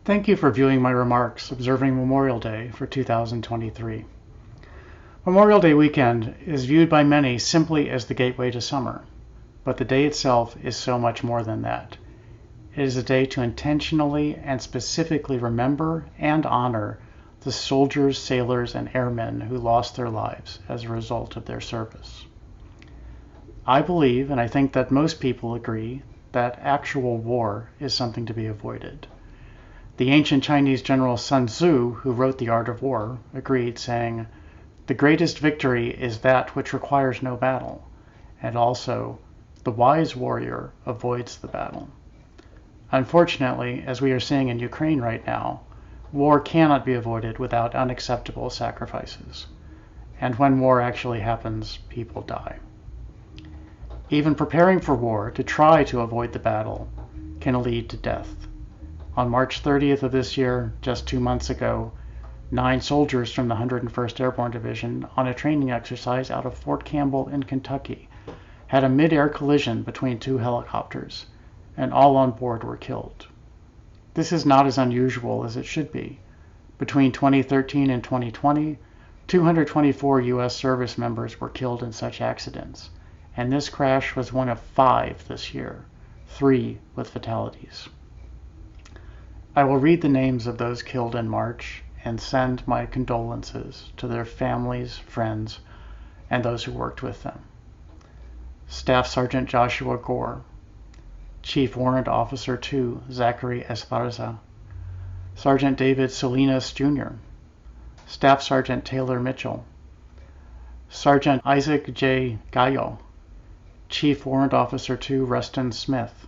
Thank you for viewing my remarks observing Memorial Day for 2023. Memorial Day weekend is viewed by many simply as the gateway to summer, but the day itself is so much more than that. It is a day to intentionally and specifically remember and honor the soldiers, sailors, and airmen who lost their lives as a result of their service. I believe, and I think that most people agree, that actual war is something to be avoided. The ancient Chinese general Sun Tzu, who wrote The Art of War, agreed, saying, "The greatest victory is that which requires no battle," and also, "The wise warrior avoids the battle." Unfortunately, as we are seeing in Ukraine right now, war cannot be avoided without unacceptable sacrifices. And when war actually happens, people die. Even preparing for war to try to avoid the battle can lead to death. On March 30th of this year, just 2 months ago, 9 soldiers from the 101st Airborne Division on a training exercise out of Fort Campbell in Kentucky had a mid-air collision between 2 helicopters, and all on board were killed. This is not as unusual as it should be. Between 2013 and 2020, 224 U.S. service members were killed in such accidents, and this crash was one of 5 this year, 3 with fatalities. I will read the names of those killed in March and send my condolences to their families, friends, and those who worked with them. Staff Sergeant Joshua Gore, Chief Warrant Officer 2 Zachary Esparza, Sergeant David Salinas Jr., Staff Sergeant Taylor Mitchell, Sergeant Isaac J. Gallo, Chief Warrant Officer 2 Rustin Smith,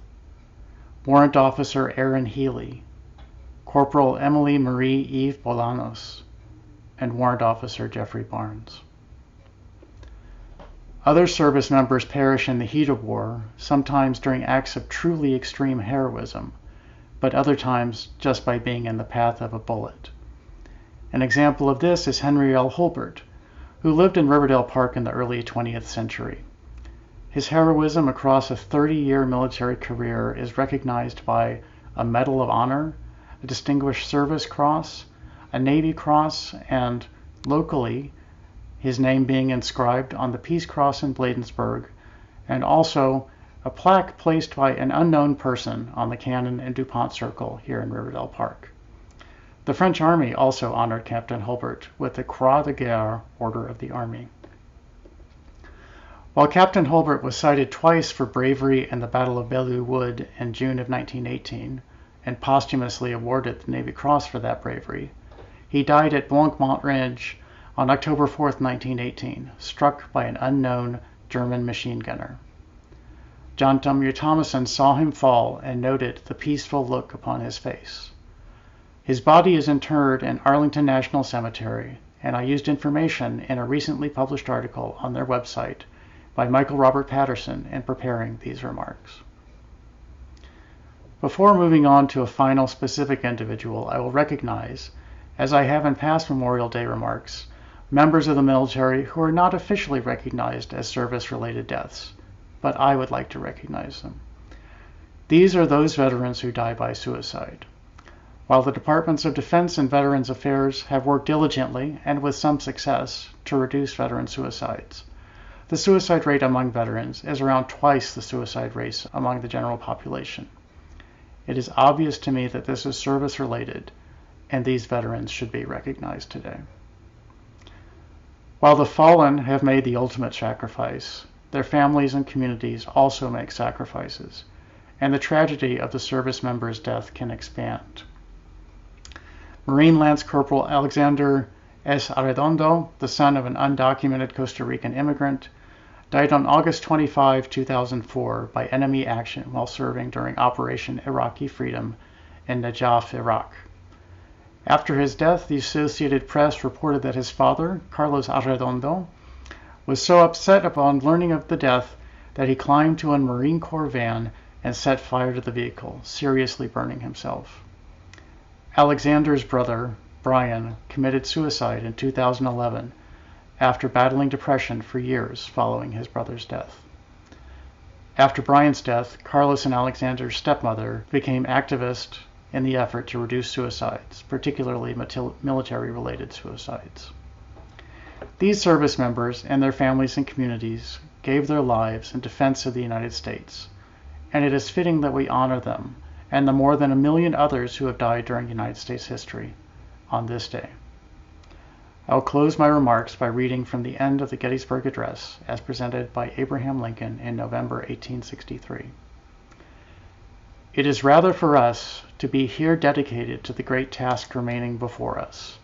Warrant Officer Aaron Healy, Corporal Emily Marie Eve Bolanos, and Warrant Officer Jeffrey Barnes. Other service members perish in the heat of war, sometimes during acts of truly extreme heroism, but other times just by being in the path of a bullet. An example of this is Henry L. Holbert, who lived in Riverdale Park in the early 20th century. His heroism across a 30-year military career is recognized by a Medal of Honor, a Distinguished Service Cross, a Navy Cross, and, locally, his name being inscribed on the Peace Cross in Bladensburg, and also a plaque placed by an unknown person on the Cannon and DuPont Circle here in Riverdale Park. The French Army also honored Captain Holbert with the Croix de Guerre Order of the Army. While Captain Holbert was cited twice for bravery in the Battle of Belleau Wood in June of 1918, and posthumously awarded the Navy Cross for that bravery, he died at Blancmont Ridge on October 4, 1918, struck by an unknown German machine gunner. John W. Thompson saw him fall and noted the peaceful look upon his face. His body is interred in Arlington National Cemetery, and I used information in a recently published article on their website by Michael Robert Patterson in preparing these remarks. Before moving on to a final specific individual, I will recognize, as I have in past Memorial Day remarks, members of the military who are not officially recognized as service-related deaths, but I would like to recognize them. These are those veterans who die by suicide. While the Departments of Defense and Veterans Affairs have worked diligently and with some success to reduce veteran suicides, the suicide rate among veterans is around twice the suicide rate among the general population. It is obvious to me that this is service-related, and these veterans should be recognized today. While the fallen have made the ultimate sacrifice, their families and communities also make sacrifices, and the tragedy of the service member's death can expand. Marine Lance Corporal Alexander S. Arredondo, the son of an undocumented Costa Rican immigrant, died on August 25, 2004 by enemy action while serving during Operation Iraqi Freedom in Najaf, Iraq. After his death, the Associated Press reported that his father, Carlos Arredondo, was so upset upon learning of the death that he climbed to a Marine Corps van and set fire to the vehicle, seriously burning himself. Alexander's brother, Brian, committed suicide in 2011 after battling depression for years following his brother's death. After Brian's death, Carlos and Alexander's stepmother became activist in the effort to reduce suicides, particularly military-related suicides. These service members and their families and communities gave their lives in defense of the United States, and it is fitting that we honor them and the more than 1 million others who have died during United States history on this day. I'll close my remarks by reading from the end of the Gettysburg Address as presented by Abraham Lincoln in November 1863. It is rather for us to be here dedicated to the great task remaining before us,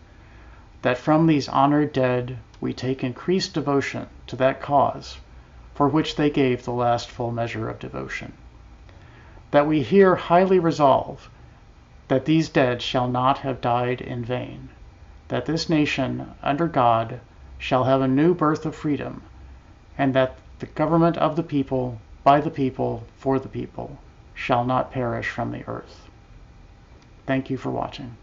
that from these honored dead we take increased devotion to that cause for which they gave the last full measure of devotion, that we here highly resolve that these dead shall not have died in vain, that this nation, under God, shall have a new birth of freedom, and that the government of the people, by the people, for the people, shall not perish from the earth. Thank you for watching.